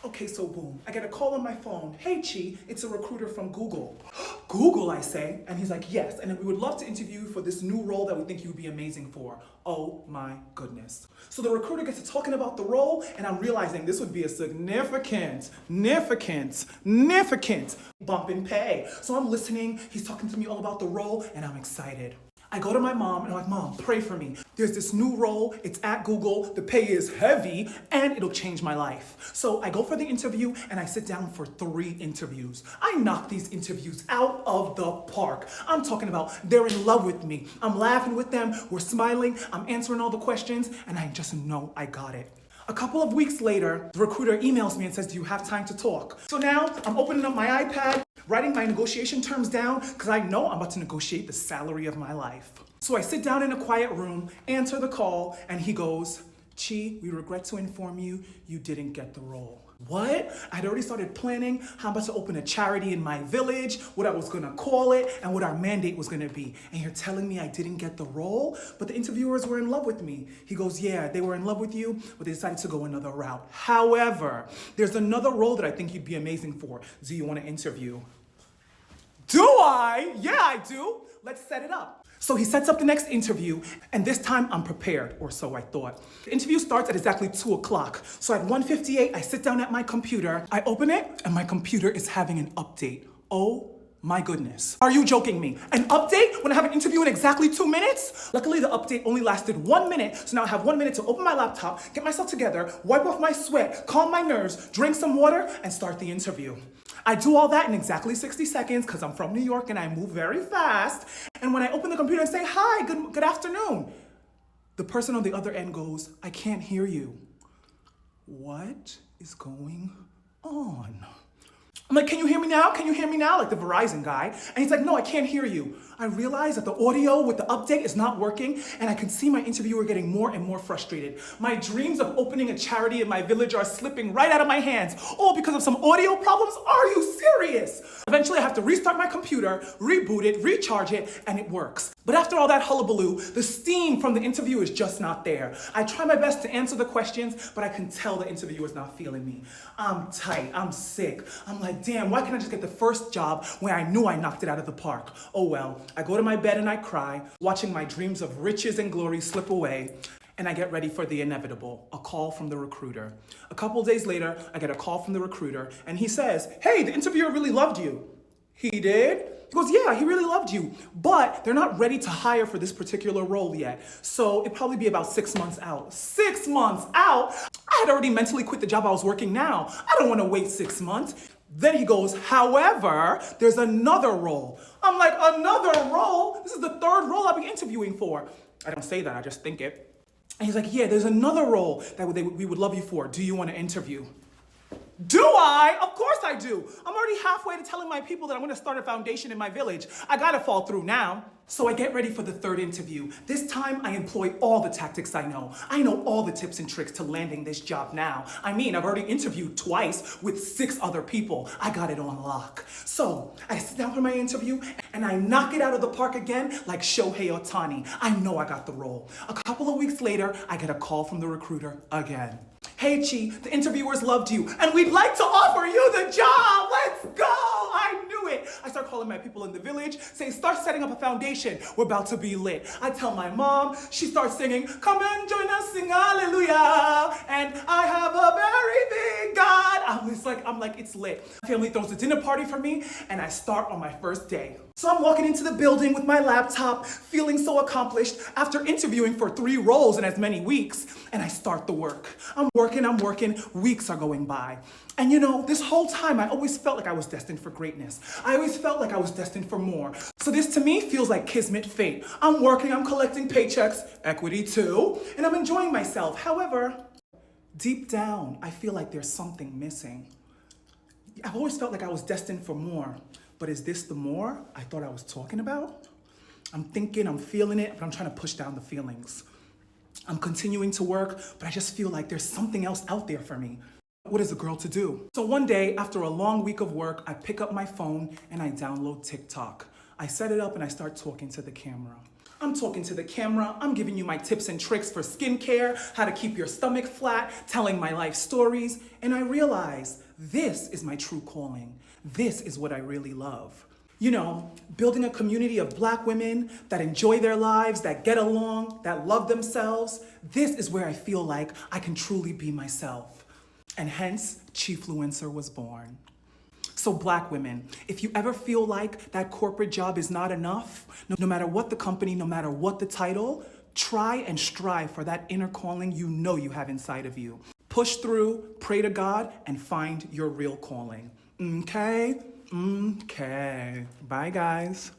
Okay, so boom, I get a call on my phone. Hey, Chi, it's a recruiter from Google. Google, I say, and he's like, yes, and we would love to interview you for this new role that we think you would be amazing for. Oh my goodness. So the recruiter gets to talking about the role, and I'm realizing this would be a significant bump in pay. So I'm listening, he's talking to me all about the role, and I'm excited. I go to my mom and I'm like, Mom, pray for me. There's this new role, it's at Google, the pay is heavy, and it'll change my life. So I go for the interview and I sit down for 3 interviews. I knock these interviews out of the park. I'm talking about they're in love with me. I'm laughing with them, we're smiling, I'm answering all the questions, and I just know I got it. A couple of weeks later, the recruiter emails me and says, do you have time to talk? So now I'm opening up my iPad, writing my negotiation terms down, because I know I'm about to negotiate the salary of my life. So I sit down in a quiet room, answer the call, and he goes, Chi, we regret to inform you, you didn't get the role. What? I'd already started planning how I'm about to open a charity in my village, what I was gonna call it, and what our mandate was gonna be. And you're telling me I didn't get the role? But the interviewers were in love with me. He goes, yeah, they were in love with you, but they decided to go another route. However, there's another role that I think you'd be amazing for. Do you wanna interview? Do I? Yeah, I do. Let's set it up. So he sets up the next interview, and this time I'm prepared, or so I thought. The interview starts at exactly 2 o'clock. So at 1:58, I sit down at my computer, I open it, and my computer is having an update. Oh my goodness. Are you joking me? An update when I have an interview in exactly 2 minutes? Luckily, the update only lasted 1 minute, so now I have 1 minute to open my laptop, get myself together, wipe off my sweat, calm my nerves, drink some water, and start the interview. I do all that in exactly 60 seconds because I'm from New York and I move very fast. And when I open the computer and say, hi, good afternoon, the person on the other end goes, I can't hear you. What is going on? I'm like, can you hear me now? Can you hear me now? Like the Verizon guy. And he's like, no, I can't hear you. I realize that the audio with the update is not working, and I can see my interviewer getting more and more frustrated. My dreams of opening a charity in my village are slipping right out of my hands, all because of some audio problems? Are you serious? Eventually I have to restart my computer, reboot it, recharge it, and it works. But after all that hullabaloo, the steam from the interview is just not there. I try my best to answer the questions, but I can tell the interviewer's not feeling me. I'm tight, I'm sick. I'm like, damn, why can't I just get the first job where I knew I knocked it out of the park? Oh well, I go to my bed and I cry, watching my dreams of riches and glory slip away, and I get ready for the inevitable, a call from the recruiter. A couple days later, I get a call from the recruiter, and he says, hey, the interviewer really loved you. He did? He goes, yeah, he really loved you, but they're not ready to hire for this particular role yet. So it'd probably be about 6 months out. 6 months out? I had already mentally quit the job I was working now. I don't want to wait 6 months. Then he goes, however, there's another role. I'm like, another role? This is the 3rd role I've been interviewing for. I don't say that, I just think it. And he's like, yeah, there's another role that we would love you for. Do you want to interview? Do I? Of course I do. I'm already halfway to telling my people that I'm gonna start a foundation in my village. I gotta fall through now. So I get ready for the 3rd interview. This time I employ all the tactics I know. I know all the tips and tricks to landing this job now. I mean, I've already interviewed twice with 6 other people. I got it on lock. So I sit down for my interview and I knock it out of the park again like Shohei Ohtani. I know I got the role. A couple of weeks later, I get a call from the recruiter again. Hey, Chi, the interviewers loved you, and we'd like to offer you the job. Let's go. I knew it. I start calling my people in the village, saying, start setting up a foundation. We're about to be lit. I tell my mom, she starts singing, come and join us, sing hallelujah. And I have a very big God. I'm like, it's lit. My family throws a dinner party for me, and I start on my first day. So I'm walking into the building with my laptop, feeling so accomplished after interviewing for 3 roles in as many weeks, and I start the work. I'm working, weeks are going by. And you know, this whole time I always felt like I was destined for greatness. I always felt like I was destined for more. So this to me feels like kismet fate. I'm working, I'm collecting paychecks, equity too, and I'm enjoying myself. However, deep down, I feel like there's something missing. I've always felt like I was destined for more. But is this the more I thought I was talking about? I'm thinking, I'm feeling it, but I'm trying to push down the feelings. I'm continuing to work, but I just feel like there's something else out there for me. What is a girl to do? So one day, after a long week of work, I pick up my phone and I download TikTok. I set it up and I start talking to the camera. I'm talking to the camera. I'm giving you my tips and tricks for skincare, how to keep your stomach flat, telling my life stories. And I realized this is my true calling. This is what I really love. You know, building a community of Black women that enjoy their lives, that get along, that love themselves. This is where I feel like I can truly be myself. And hence, Chiefluencer was born. So Black women, if you ever feel like that corporate job is not enough, no matter what the company, no matter what the title, try and strive for that inner calling you know you have inside of you. Push through, pray to God, and find your real calling. Okay? Okay. Bye, guys.